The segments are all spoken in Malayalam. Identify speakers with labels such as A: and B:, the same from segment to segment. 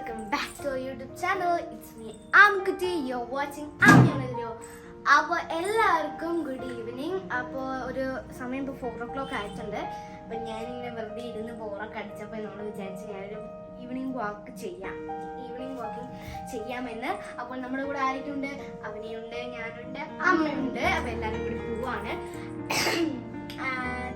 A: welcome back to our YouTube channel. It's me, Amkuti. You're watching Amyana video. അപ്പോൾ എല്ലാവർക്കും ഗുഡ് ഈവനിങ്. അപ്പോൾ ഒരു സമയം ഇപ്പോൾ 4 o'clock ആയിട്ടുണ്ട്. അപ്പം ഞാനിങ്ങനെ വെറുതെ ഇരുന്ന് ബോറൊക്കെ അടിച്ചപ്പോൾ നമ്മൾ വിചാരിച്ച് ഞാനൊരു ഈവനിങ് വാക്കിംഗ് ചെയ്യാമെന്ന്. അപ്പോൾ നമ്മുടെ കൂടെ ആരൊക്കെയുണ്ട്? അവനെയുണ്ട്, ഞാനുണ്ട്, അമ്മയുണ്ട്. അപ്പോൾ എല്ലാവരും കൂടി പോവാണ്.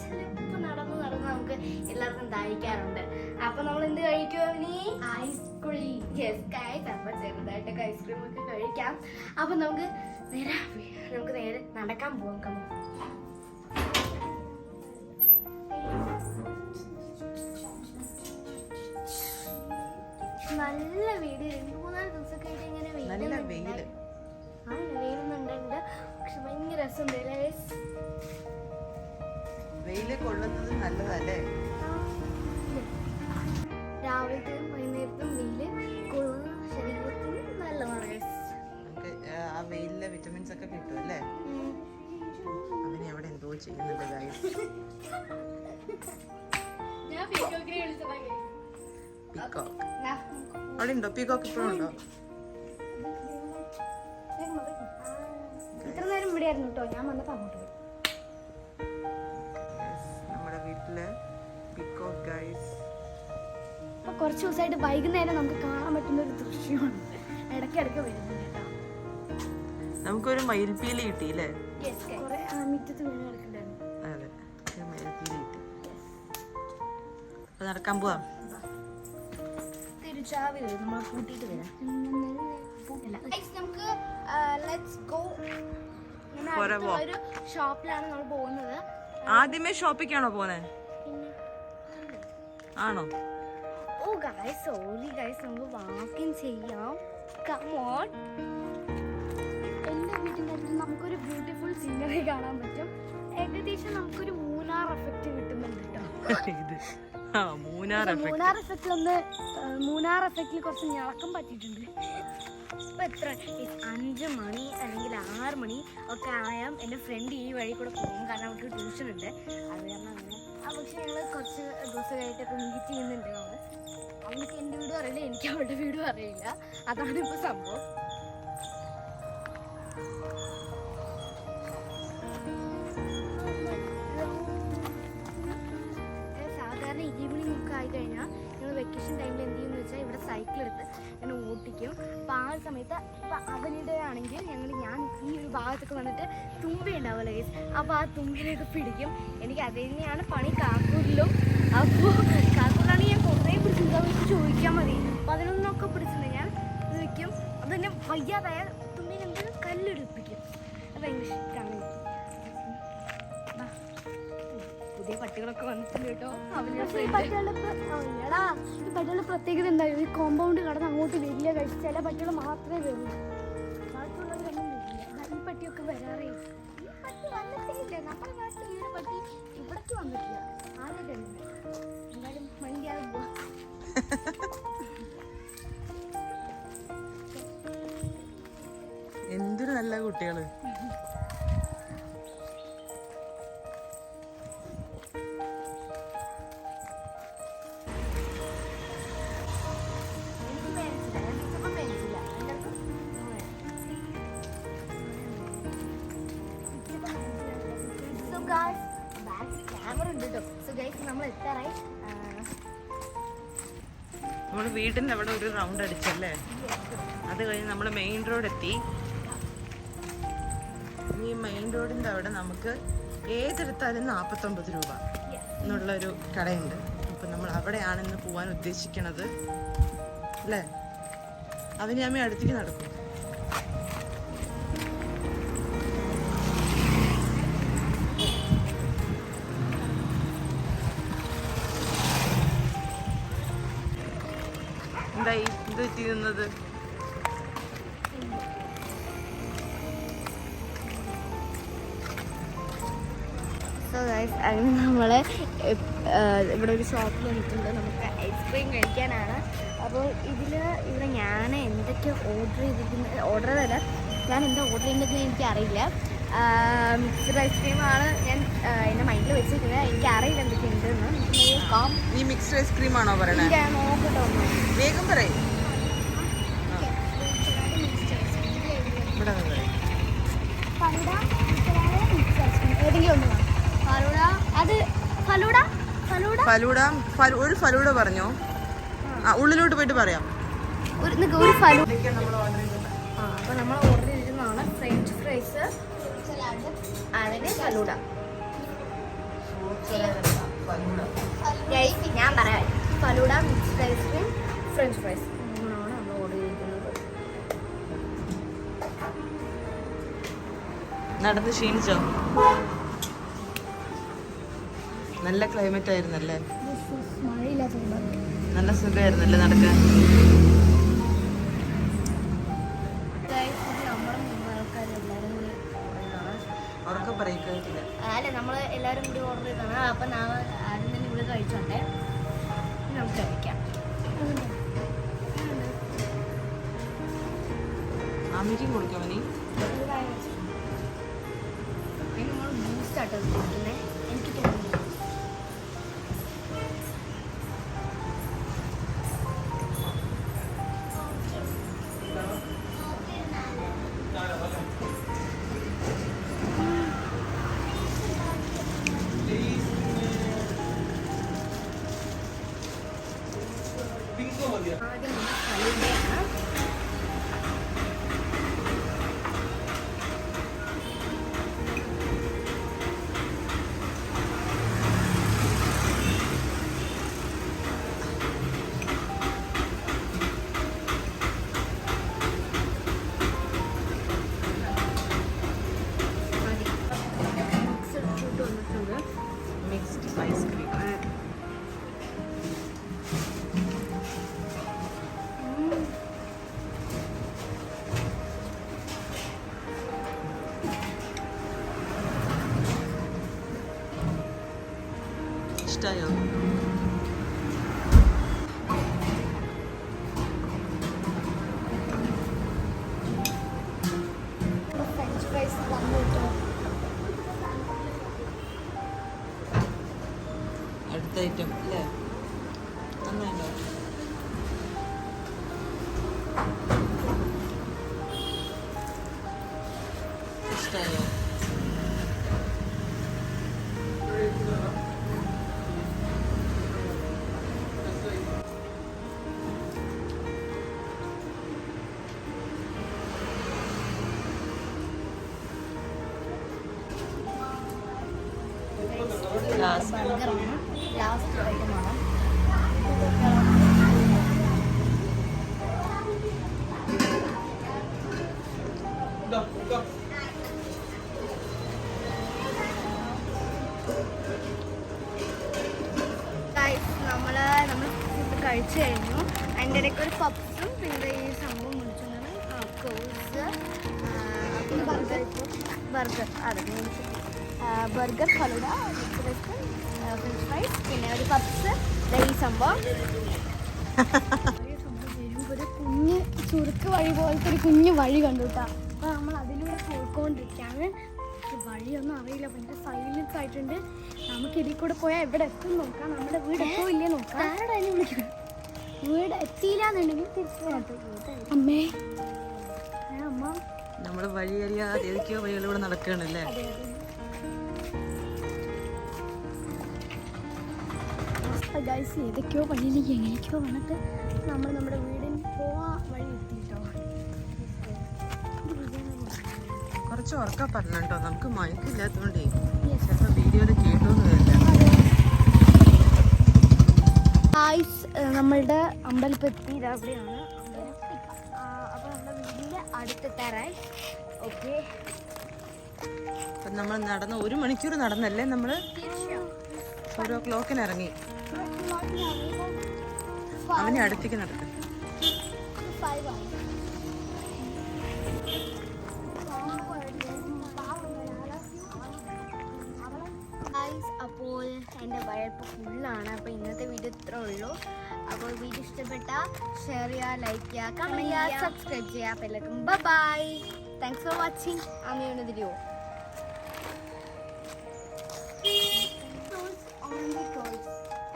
A: ചിലപ്പോൾ നടന്ന് നമുക്ക് എല്ലാവർക്കും ദാഹിക്കാറുണ്ട്. അപ്പോൾ നമ്മൾ എന്ത് കഴിക്കും? അവന് ഐസ്ക്രീം. യെസ് ഗൈസ്, അപ്പോൾ ചെറുതായിട്ടൊക്കെ ഐസ്ക്രീം ഒക്കെ കഴിക്കാം. അപ്പോൾ നമുക്ക് നേരെ നടക്കാൻ പോകാം. നല്ല വെയില്, 2-3 ദിവസമൊക്കെ ആയിട്ട് ഇങ്ങനെ വെയിലുന്നുണ്ട്. പക്ഷെ ഭയങ്കര രസമുണ്ട്.
B: വെയില് കൊള്ളുന്നത് നല്ലതല്ലേ?
A: രാവിലത്തെയും വൈകുന്നേരത്തും വെയില് കൊള്ളുന്ന ശരീരത്തിന് നല്ലതാണ്.
B: ആ വെയിലിലെ വിറ്റമിൻസ് ഒക്കെ കിട്ടും അല്ലേ? അവനെ അവിടെ എന്തോ ചെയ്യുന്നുണ്ട് ഗൈസ്. പീകോക്ക് അവിടെ ഉണ്ടോ? പീകോക്ക് ഇപ്പോഴും ഉണ്ടോ?
A: ഇത്ര നേരം ഇവിടെ ആയിരുന്നു കേട്ടോ. ഞാൻ വന്നപ്പോ അങ്ങോട്ട് പോയി.
B: നമ്മുടെ വീട്ടില് പീകോക്ക് ഗൈസ്.
A: അപ്പൊ കുറച്ച് ദിവസമായിട്ട് വൈകുന്നേരം നമുക്ക് കാണാൻ പറ്റുന്ന ഒരു ദൃശ്യമാണ്. ഇടയ്ക്കിടയ്ക്ക് വരുന്നുണ്ട് കേട്ടോ.
B: നമുക്കൊരു മയിൽപ്പീലി കിട്ടിയില്ലേ?
A: മിറ്റത്ത് വീണ് കിടക്കണ്ടായിരുന്നു.
B: അതെ, മയിൽപ്പീലി കിട്ടി. അപ്പൊ നടക്കാൻ പോവാം.
A: തിരിച്ചാവി വരും, നമ്മൾ കൂട്ടിയിട്ട് വരാം. നമുക്ക് ഒരു ഷോപ്പിലാണ് നമ്മൾ പോകുന്നത്.
B: ആദ്യമേ ഷോപ്പിക്കാണോ പോന്നെ? ആണോ?
A: ഓ ഗൈസ്, സോറി ഗൈസ്, നമുക്ക് വാക്കിംഗ് ചെയ്യാം. Come on. എൻ്റെ വീട്ടിൻ്റെ അടുത്ത് നമുക്കൊരു ബ്യൂട്ടിഫുൾ സീനറി കാണാൻ പറ്റും. ഏകദേശം നമുക്കൊരു മൂന്നാർ എഫക്റ്റ് കിട്ടുന്നുണ്ട് കേട്ടോ. മൂന്നാർ എഫക്റ്റിൽ കുറച്ച് ഞളക്കം പറ്റിയിട്ടുണ്ട്. ഇപ്പം എത്ര 5 മണി അല്ലെങ്കിൽ 6 മണി ഒക്കെ ആയാൽ എൻ്റെ ഫ്രണ്ട് ഈ വഴി കൂടെ പോകും. കാരണം അവർക്ക് ട്യൂഷൻ ഉണ്ട്. അത് കാരണം അങ്ങനെ. പക്ഷെ ഞങ്ങൾ കുറച്ച് ദിവസമായിട്ടൊക്കെ മീറ്റ് ചെയ്യുന്നുണ്ട്. അവൾക്ക് എൻ്റെ വീടും അറിയില്ല, എനിക്ക് അവളുടെ വീടും അറിയില്ല. അതാണ് ഇപ്പോൾ സംഭവം. സാധാരണ ഈവനിങ് ഒക്കെ ആയിക്കഴിഞ്ഞാൽ ഞങ്ങൾ വെക്കേഷൻ ടൈമിൽ എന്ത് ചെയ്യുമെന്ന് വെച്ചാൽ ഇവിടെ സൈക്കിൾ എടുത്ത് ഞാൻ ഓട്ടിക്കും. അപ്പോൾ ആ സമയത്ത് ഇപ്പം അവനിടെ ആണെങ്കിൽ ഞാൻ ഈ ഒരു ഭാഗത്തൊക്കെ വന്നിട്ട് തുമ്പി ഉണ്ടാവുമല്ലോ ഗൈസ്. അപ്പോൾ ആ തുമ്പിനെയൊക്കെ പിടിക്കും. എനിക്ക് അത് തന്നെയാണ് പണി കാക്കൂരിലും. അപ്പോൾ കാക്കൂരിലാണ് ഞാൻ കുറേ പിടിച്ചിട്ടുണ്ട്. അവർക്ക് ചോദിക്കാൻ മതി. 11 പിടിച്ചിട്ടുണ്ട്. ഞാൻ ഇത് വയ്ക്കും. അത് തന്നെ വയ്യാതായ തുമ്പിനെ എന്തെങ്കിലും കല്ലെടുപ്പിക്കും. അത് ഭയങ്കര ഇഷ്ടമാണ്. പുതിയ പട്ടികളൊക്കെ വന്നിട്ടുണ്ട് കേട്ടോ. പട്ടികളുടെ പ്രത്യേകത എന്തായാലും ഈ കോമ്പൗണ്ട് കടന്ന് അങ്ങോട്ട് വരില്ല. കഴിച്ച് ചില പട്ടികൾ മാത്രമേ വരൂ. ബാക്കിയുള്ളവരൊന്നും വരില്ല. ഈ പട്ടിയൊക്കെ വരാറില്ല. ഈ പട്ടി വന്നിട്ടില്ല. നമ്മുടെ നാട്ടിൽ ഈ ഒരു പട്ടി ഇവിടേക്ക് വന്നിട്ടില്ല. ആദ്യമായിട്ട് എന്തായാലും ഭയങ്കര
B: എന്തൊരു നല്ല കുട്ടികള്. നമ്മൾ വീടിൻ്റെ അവിടെ ഒരു റൗണ്ട് അടിച്ചല്ലേ? അത് കഴിഞ്ഞ് നമ്മൾ മെയിൻ റോഡ് എത്തി. ഈ മെയിൻ റോഡിൻ്റെ അവിടെ നമുക്ക് ഏതെടുത്താലും 49 രൂപ എന്നുള്ളൊരു കടയുണ്ട്. അപ്പം നമ്മൾ അവിടെയാണ് ഇന്ന് പോകാൻ ഉദ്ദേശിക്കണത് അല്ലേ? അവന് അമ്മ അടുത്തേക്ക് നടക്കും. എന്തായി ഇത് ചെയ്യുന്നത്?
A: സോ ഗൈസ്, അങ്ങനെ നമ്മൾ ഇവിടെ ഒരു ഷോപ്പിൽ വന്നിട്ടുണ്ട്. നമുക്ക് ഐസ്ക്രീം കഴിക്കാനാണ്. അപ്പോൾ ഇവിടെ ഞാൻ എന്തൊക്കെ ഓർഡർ ചെയ്തല്ല, ഞാൻ എന്താ ഓർഡർ ചെയ്യേണ്ടതെന്ന് എനിക്കറിയില്ല. മിക്സ്ഡ് ഐസ്ക്രീമാണ് ഞാൻ എൻ്റെ മൈൻഡിൽ വെച്ചിരിക്കുന്നത്. എനിക്കറിയില്ല എന്തൊക്കെയുണ്ടെന്ന്.
B: ഈ മിക്സ്ഡ് ഐസ്ക്രീം ആണോ പറയണത്?
A: നോക്കട്ടോ,
B: വേഗം പറയും. ഫലൂഡ ഒരു ഫലൂഡ പറഞ്ഞോ. ഉള്ളിലോട്ട് പോയിട്ട് പറയാം.
A: ഒരു ഫലൂഡ. അപ്പോൾ നമ്മൾ ഓർഡർ ചെയ്തിരുന്നതാണ് ഫ്രഞ്ച് ഫ്രൈസ്, അതിന് ഫലൂഡ. ഞാൻ പറയാം, falooda, mixed ice cream, French fries മൂന്നാണ് നമ്മൾ ഓർഡർ ചെയ്തിരിക്കുന്നത്.
B: നടന്ന് ക്ഷീണിച്ചോ? നല്ല ക്ലൈമറ്റ് ആയിരുന്നല്ലേ, നല്ല സുഖമായിരുന്നല്ലേ നടക്കാൻ. ഉറക്കം പറയിക്കില്ല.
A: അല്ല, നമ്മൾ എല്ലാവരും കൂടി ഓർഡർ ചെയ്തതാണ്. അപ്പം നാളെ ആദ്യം തന്നെ ഇവിടെ കഴിച്ചോട്ടെ, നമുക്ക് കഴിക്കാം.
B: അമ്മയ്ക്കും കൊടുക്കാം. നീ
A: നമ്മൾ ബൂസ്റ്റ് ആട്ടോ കുടിക്കുന്നത്, എനിക്ക് തോന്നുന്നു. ആദ്യം നമ്മൾ ഫലൂഡയാണ്.
B: Mixed ice cream. ഇഷ്ടായോ?
A: ഫ്രഞ്ച് ഫ്രൈസ് വന്നിട്ടോ.
B: അടുത്ത ഐറ്റം അല്ലേ? നന്നായിട്ടോ? ഇഷ്ടായോ?
A: ബർഗറാണ് ലാസ്റ്റ് ഐറ്റമാണ്. നമ്മൾ ഫുഡ് കഴിച്ചു കഴിഞ്ഞു. അതിൻ്റെ ഇടയ്ക്ക് ഒരു പപ്സും പിന്നെ ഈ സംഭവം മുടിച്ചതാണ് കോഴ്സ്, ബർഗർ. അതെ, ബർഗർ, ഫലൂഡ, ഫ്രഞ്ച് ഫ്രൈസ്, പിന്നെ ഒരു പപ്സ്, ഈ സംഭവം. ഒരു കുഞ്ഞ് ചുരുക്ക് വഴി പോലത്തെ ഒരു കുഞ്ഞ് വഴി കണ്ടു കേട്ടോ. അപ്പോൾ നമ്മൾ അതിലൂടെ പോയിക്കൊണ്ടിരിക്കുകയാണ്. വഴിയൊന്നും അറിയില്ല, ഭയങ്കര സൈലൻസ് ആയിട്ടുണ്ട്. നമുക്ക് ഇതിൽ കൂടെ പോയാൽ എവിടെ എത്തും നോക്കാം, നമ്മുടെ വീട് എത്തോ ഇല്ലേ നോക്കാം. ആരോടായാലും വിളിക്കണം. വീട് എത്തിയില്ല എന്നുണ്ടെങ്കിൽ തിരിച്ചു അമ്മേ. അമ്മ
B: നമ്മൾ വഴി അറിയാതെ ഏതൊക്കെയോ വഴികളിലൂടെ നടക്കുകയാണല്ലേ.
A: ഗൈസ്, ഏതൊക്കെയോ വഴിയിലേക്ക് എങ്ങനെയൊക്കെയോ വന്നിട്ട് നമ്മൾ നമ്മുടെ വീടിന് പോവാൻ വഴി എത്തിയിട്ടോ.
B: കുറച്ച് ഉറക്കം പറഞ്ഞോ, നമുക്ക് മയക്കില്ലാത്തതുകൊണ്ടേ ചിലപ്പോൾ വീഡിയോയിൽ കേട്ടോന്ന് വരില്ല.
A: ഗൈസ്, നമ്മളുടെ അമ്പലത്തിൽ എത്തി. ഇത് അവിടെയാണ് അമ്പലം. അപ്പോൾ നമ്മുടെ വീടിൻ്റെ അടുത്തെത്താറായി. ഓക്കെ,
B: അപ്പം നമ്മൾ നടന്ന് 1 മണിക്കൂർ നടന്നല്ലേ നമ്മൾ. 4:00 ഇറങ്ങി. അവനെ അടുത്തേക്ക് നടക്കും.
A: അപ്പോൾ എൻ്റെ വയർപ്പ് ഫുള്ളാണ്. അപ്പോൾ ഇന്നത്തെ വീഡിയോ ഇത്രേ ഉള്ളൂ. അപ്പോൾ വീഡിയോ ഇഷ്ടപ്പെട്ടാൽ ഷെയർ ചെയ്യുക, ലൈക്ക് ചെയ്യുക, കമൻറ്റ് ചെയ്യുക, സബ്സ്ക്രൈബ് ചെയ്യുക. അപ്പോൾ എല്ലാവർക്കും ബൈ. താങ്ക്സ് ഫോർ വാച്ചിങ് അമ്മയുടെ വീഡിയോ.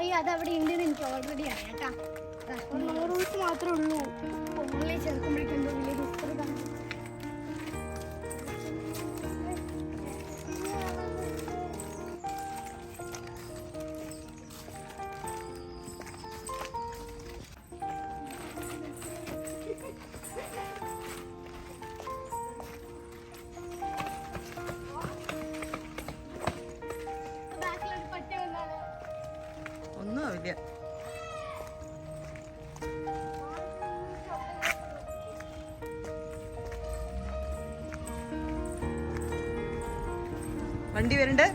A: അയ്യോ, അതവിടെ ഉണ്ടെന്ന് എനിക്ക് ഓൾറെഡി അറിയാം കേട്ടോ. 100 റൂൾസ് മാത്രമേ ഉള്ളൂ. ഓൺലൈൻ ചേർക്കുമ്പോഴേക്കും വലിയ പുസ്തകം.
B: വണ്ടി വരണ്ട്.